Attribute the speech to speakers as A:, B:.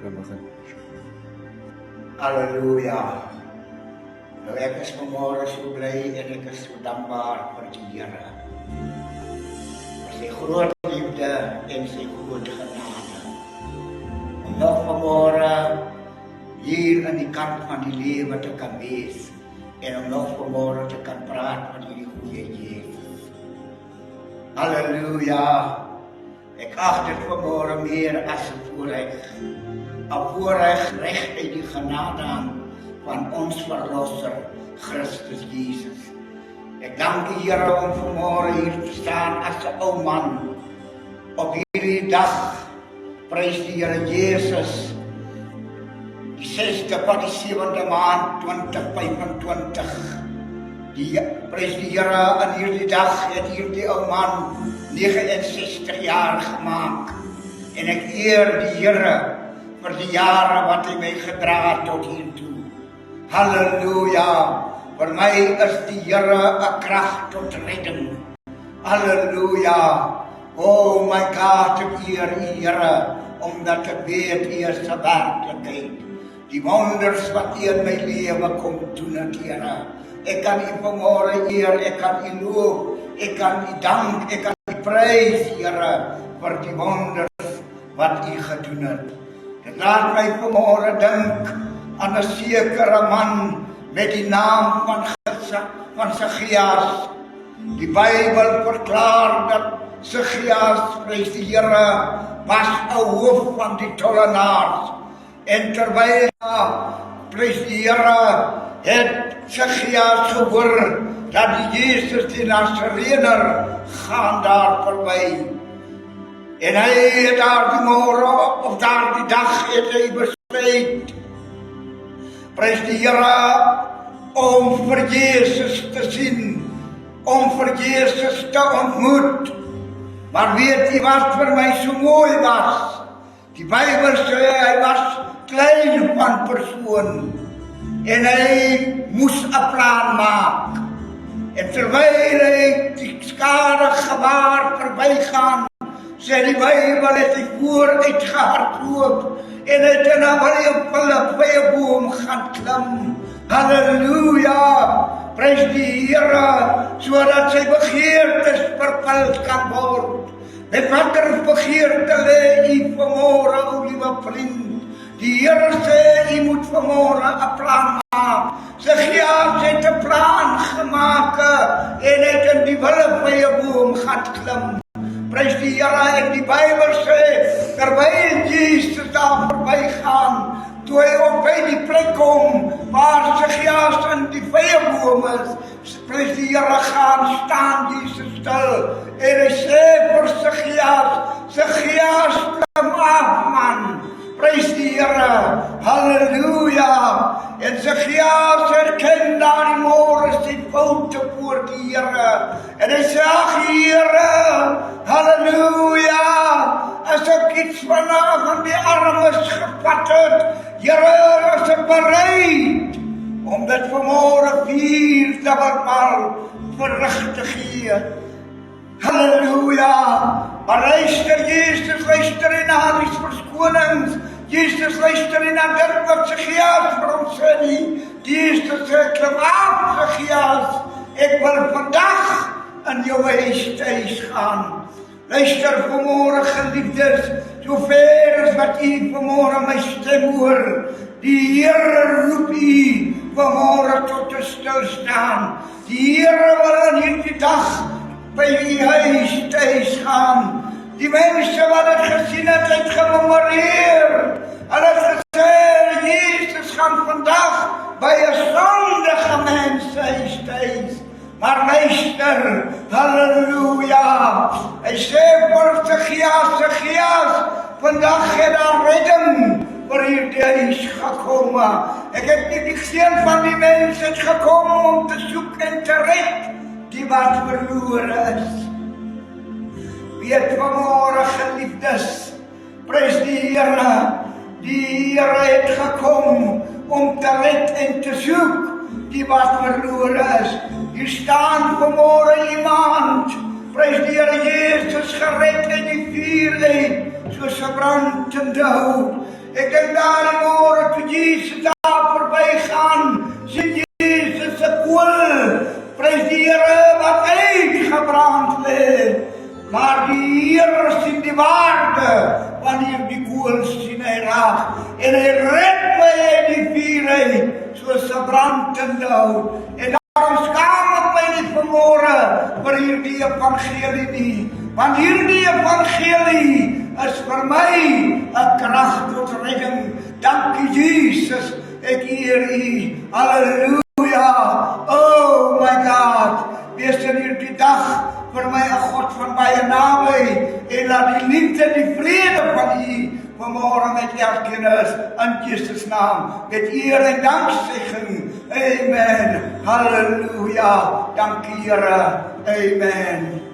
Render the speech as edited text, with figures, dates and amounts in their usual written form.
A: kan begin.
B: Halleluja. Nou ek is vanmôre so bly en ek is so dankbaar vir die Here. Vir sy groot liefde en sy groot genade. Om nog vanmôre hier aan die kant van die lewe te kan wees en om nog vanmôre te kan praat met die goeie Jesus. Halleluja. Ek ag dit vanmôre meer as 'n voorreg. 'n voorreg reg uit die genade aan van ons verlosser Christus Jesus. Ek dank die Here om vanmôre hier te staan as 'n ou man. Op hierdie dag prys die Here Jesus. Die 6de van die 7de maand 2025. Prys die Here aan hierdie dag het hierdie ou man 69 jaar gemaak. En ek eer die Here vir die jare wat hy my gedra het tot hiertoe. Halleluja. Vir my is die Here 'n krag tot redding. Halleluja. Oh my God, ek eer U Here, omdat ek weet U is 'n werklikheid. Die wonders wat U in my lewe kom doen, Here. Ek kan U vanmôre eer, ek kan U loof, ek kan U dank, ek kan U prys, Here, vir die wonders wat U gedoen het. Dit laat my vanmôre dink aan 'n sekere man met die naam van Sagias. Die Bybel verklaar dat Sagias, prys die Here, was 'n hoof van die tollenaars. En terwyl prys die Here het Sagias gehoor dat die Jesus die Nasarener gaan daar verby. En hy het daardie môre of daardie dag het hy besluit, prys die Here, om vir Jesus te sien, om vir Jesus te ontmoet. Maar weet jy wat vir my so mooi was? Die Bybel sê hy was klein van persoon en hy moes 'n plan maak. En terwyl hy die skare gewaar verbygaan, sê die Bybel het hy vooruit gehardloop en het in 'n Filippijboom gaan klim. Halleluja, prys die Here, sodat sy begeertes vervul kan word. Met watter begeerte lê U vanmôre, o liewe vriend? Die Here sê U moet vanmôre 'n plan maak. Sagias het 'n plan gemaak en het in die Filippijboom gaan klim. Prys die Here, en die Bybel sê, terwyl Jesus daar verbygaan, toe hy op by die plek kom waar Sagias in die vyeboom is, prys die Here, gaan staan Jesus stil en hy sê vir Sagias, Sagias, klim af man. Prys die Here, halleluja. En Sagias herken daardie môre sy foute voor die Here. En hy sê, ag Here, halleluja, as ek iets van die armes gevat het, Here, is ek bereid om dit vanmôre 4 maal verrig te gee. Halleluja. Maar luister, Jesus luister en na die verskonings. Jesus luister en na dit wat Sagias vir hom sê nie. Jesus sê, klim af Sagias, ek wil vandag in jou huis gaan. Luister vanmôre geliefdes, sover as wat U vanmôre my stem hoor, die Here roep U vanmôre tot 'n stilstaan. Die Here wil in hierdie dag by U huis gaan. Die mense wat dit gesien het gememoreer. Hulle het gesê, Jesus gaan vandag by 'n sondige mens huis. Maar luister, halleluja. Hy sê vir Sagias, vandag het daar redding vir hierdie huis gekom. Ek het nie geen van die mense gekom om te soek en te red die wat verlore is. Weet vanmôre geliefdes, prys die Here. Die Here het gekom om te red en te soek die wat verlore is. Hier staan vanmôre iemand, prys die Here Jesus, gered uit die vuur uit, soos 'n brandende hout. Ik denk daarvoor toen Jezus daar voorbij gaan, zie Jezus de koel. Prijs die Heer wat uitgebrand ligt. Maar die Heer ziet die waarde wanneer die koel zien hij raakt. En hij redt mij uit die vierheid, zoals ze brandend hout. En daarom schaam ik mij niet vanmorgen voor hierdie evangelie niet. Want hierdie evangelie is voor mij een kracht tot redding. Dank u Jezus, ik eer u. Halleluja. Oh my God. Wees in hierdie dag voor mij een God van bij naam. En laat die liefde en die vrede van u vanmorgen met erkennis in Jezus naam. Met eer en dank zeggen. Amen. Halleluja. Dank u Heer. Amen.